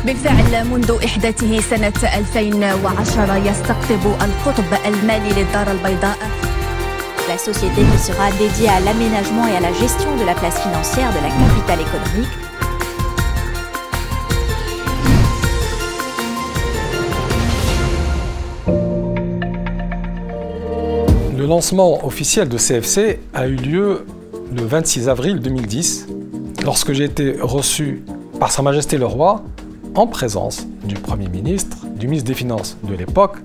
بالفعل منذ إحداثه سنة 2010 يستقطب القطب المالي للدار البيضاء. La société qui sera dédiée à l'aménagement et à la gestion de la place financière de la capitale économique. Le lancement officiel de CFC a eu lieu le 26 avril 2010, lorsque j'ai été reçu par Sa Majesté le Roi en présence du Premier ministre, du ministre des Finances de l'époque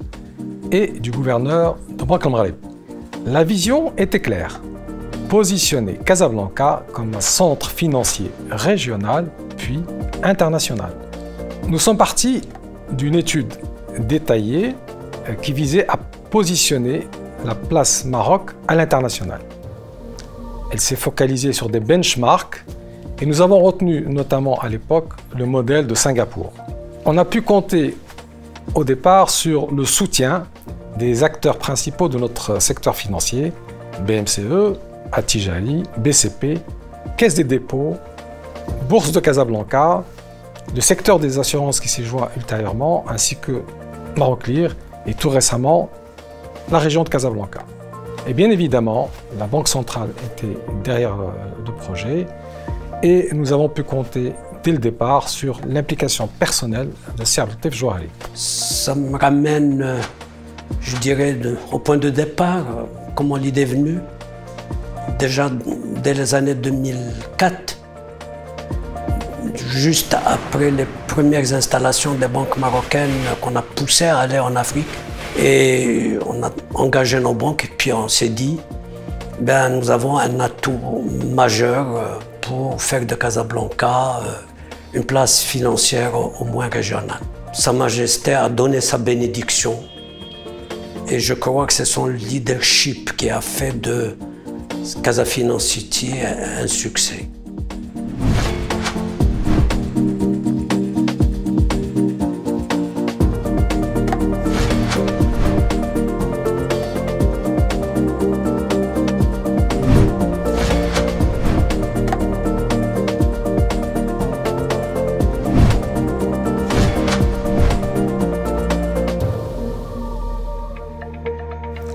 et du gouverneur de Banque el-Maghreb. La vision était claire, positionner Casablanca comme un centre financier régional puis international. Nous sommes partis d'une étude détaillée qui visait à positionner la place Maroc à l'international. Elle s'est focalisée sur des benchmarks et nous avons retenu notamment à l'époque le modèle de Singapour. On a pu compter au départ sur le soutien des acteurs principaux de notre secteur financier, BMCE, Attijari, BCP, Caisse des dépôts, Bourse de Casablanca, le secteur des assurances qui s'y joint ultérieurement, ainsi que Maroclear et tout récemment la région de Casablanca. Et bien évidemment, la Banque centrale était derrière le projet et nous avons pu compter dès le départ sur l'implication personnelle de Sir Abdel Jouhari. Ça me ramène, je dirais, au point de départ, comment l'idée est venue. Déjà dès les années 2004, juste après les premières installations des banques marocaines qu'on a poussé à aller en Afrique. Et on a engagé nos banques et puis on s'est dit, nous avons un atout majeur pour faire de Casablanca une place financière au moins régionale. Sa Majesté a donné sa bénédiction et je crois que c'est son leadership qui a fait de Casa Finance City un succès.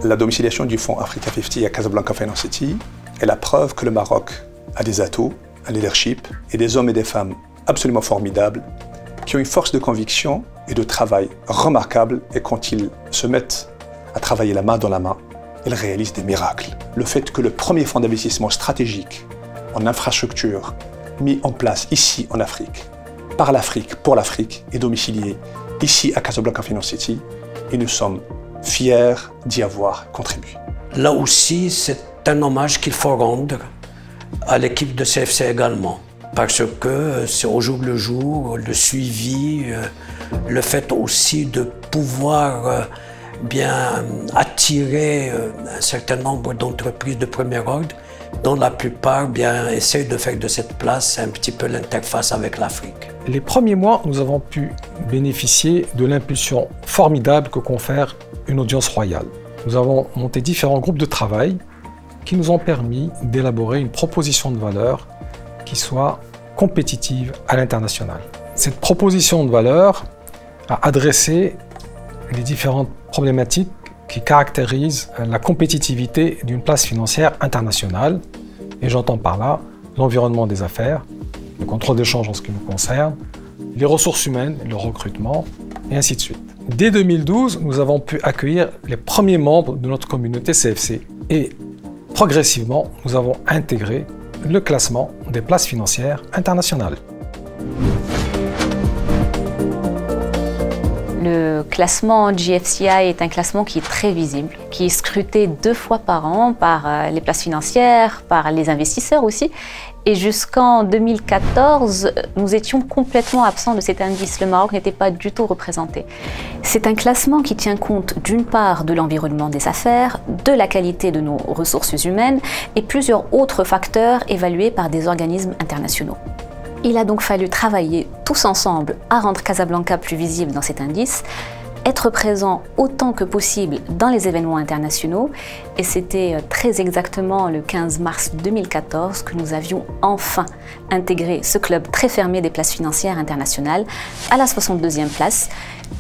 La domiciliation du fonds Africa 50 à Casablanca Finance City est la preuve que le Maroc a des atouts, un leadership et des hommes et des femmes absolument formidables qui ont une force de conviction et de travail remarquable et quand ils se mettent à travailler la main dans la main, ils réalisent des miracles. Le fait que le premier fonds d'investissement stratégique en infrastructure mis en place ici en Afrique, par l'Afrique, pour l'Afrique, est domicilié ici à Casablanca Finance City et nous sommes fiers d'y avoir contribué. Là aussi, c'est un hommage qu'il faut rendre à l'équipe de CFC également, parce que c'est au jour le jour, le suivi, le fait aussi de pouvoir bien attirer un certain nombre d'entreprises de premier ordre, dont la plupart essayent de faire de cette place un petit peu l'interface avec l'Afrique. Les premiers mois, nous avons pu bénéficier de l'impulsion formidable que confère une audience royale. Nous avons monté différents groupes de travail qui nous ont permis d'élaborer une proposition de valeur qui soit compétitive à l'international. Cette proposition de valeur a adressé les différentes problématiques qui caractérisent la compétitivité d'une place financière internationale. Et j'entends par là l'environnement des affaires, le contrôle des changes en ce qui nous concerne, les ressources humaines, le recrutement, et ainsi de suite. Dès 2012, nous avons pu accueillir les premiers membres de notre communauté CFC et progressivement, nous avons intégré le classement des places financières internationales. Le classement GFCI est un classement qui est très visible, qui est scruté 2 fois par an par les places financières, par les investisseurs aussi. Et jusqu'en 2014, nous étions complètement absents de cet indice. Le Maroc n'était pas du tout représenté. C'est un classement qui tient compte d'une part de l'environnement des affaires, de la qualité de nos ressources humaines et plusieurs autres facteurs évalués par des organismes internationaux. Il a donc fallu travailler tous ensemble à rendre Casablanca plus visible dans cet indice, être présent autant que possible dans les événements internationaux. Et c'était très exactement le 15 mars 2014 que nous avions enfin intégré ce club très fermé des places financières internationales à la 62e place.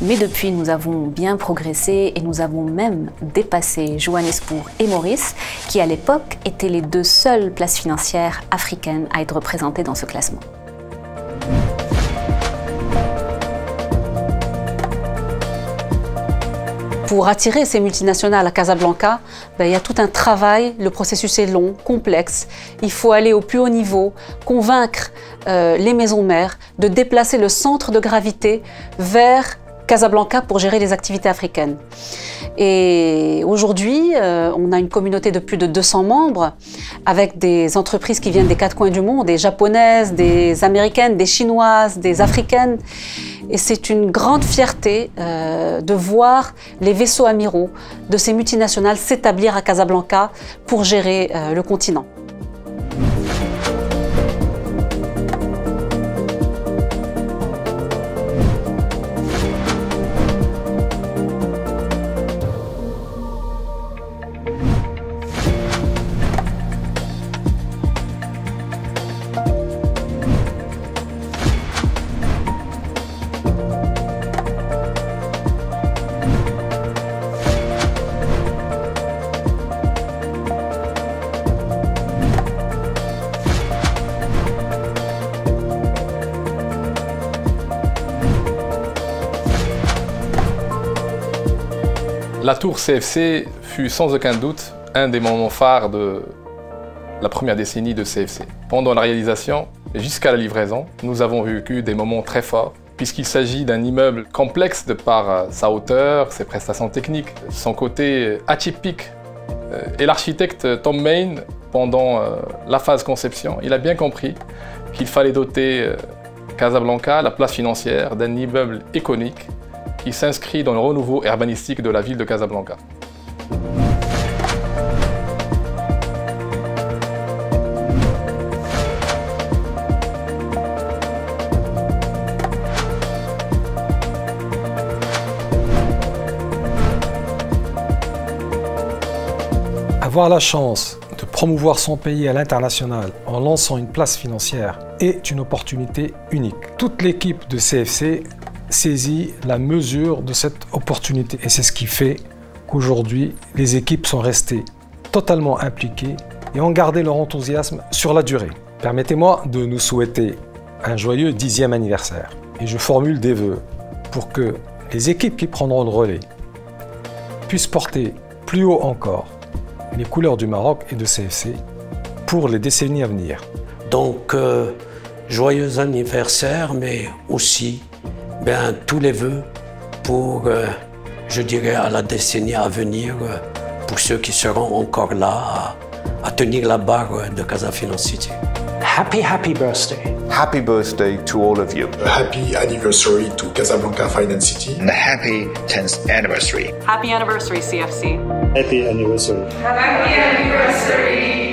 Mais depuis, nous avons bien progressé et nous avons même dépassé Johannesburg et Maurice, qui à l'époque étaient les deux seules places financières africaines à être représentées dans ce classement. Pour attirer ces multinationales à Casablanca, il y a tout un travail, le processus est long, complexe. Il faut aller au plus haut niveau, convaincre les maisons mères de déplacer le centre de gravité vers Casablanca pour gérer les activités africaines. Et aujourd'hui, on a une communauté de plus de 200 membres avec des entreprises qui viennent des quatre coins du monde, des japonaises, des américaines, des chinoises, des africaines. Et c'est une grande fierté de voir les vaisseaux amiraux de ces multinationales s'établir à Casablanca pour gérer le continent. La tour CFC fut sans aucun doute un des moments phares de la première décennie de CFC. Pendant la réalisation et jusqu'à la livraison, nous avons vécu des moments très forts puisqu'il s'agit d'un immeuble complexe de par sa hauteur, ses prestations techniques, son côté atypique. Et l'architecte Tom Main, pendant la phase conception, il a bien compris qu'il fallait doter Casablanca, la place financière, d'un immeuble iconique qui s'inscrit dans le renouveau urbanistique de la ville de Casablanca. Avoir la chance de promouvoir son pays à l'international en lançant une place financière est une opportunité unique. Toute l'équipe de CFC saisit la mesure de cette opportunité et c'est ce qui fait qu'aujourd'hui les équipes sont restées totalement impliquées et ont gardé leur enthousiasme sur la durée. Permettez-moi de nous souhaiter un joyeux 10e anniversaire et je formule des vœux pour que les équipes qui prendront le relais puissent porter plus haut encore les couleurs du Maroc et de CFC pour les décennies à venir. Donc, joyeux anniversaire, mais aussi tous les vœux pour, je dirais, à la décennie à venir, pour ceux qui seront encore là à tenir la barre de Casa Finance City. Happy birthday. Happy birthday to all of you. A happy anniversary to Casablanca Finance City. And a happy 10th anniversary. Happy anniversary, CFC. Happy anniversary. Happy anniversary.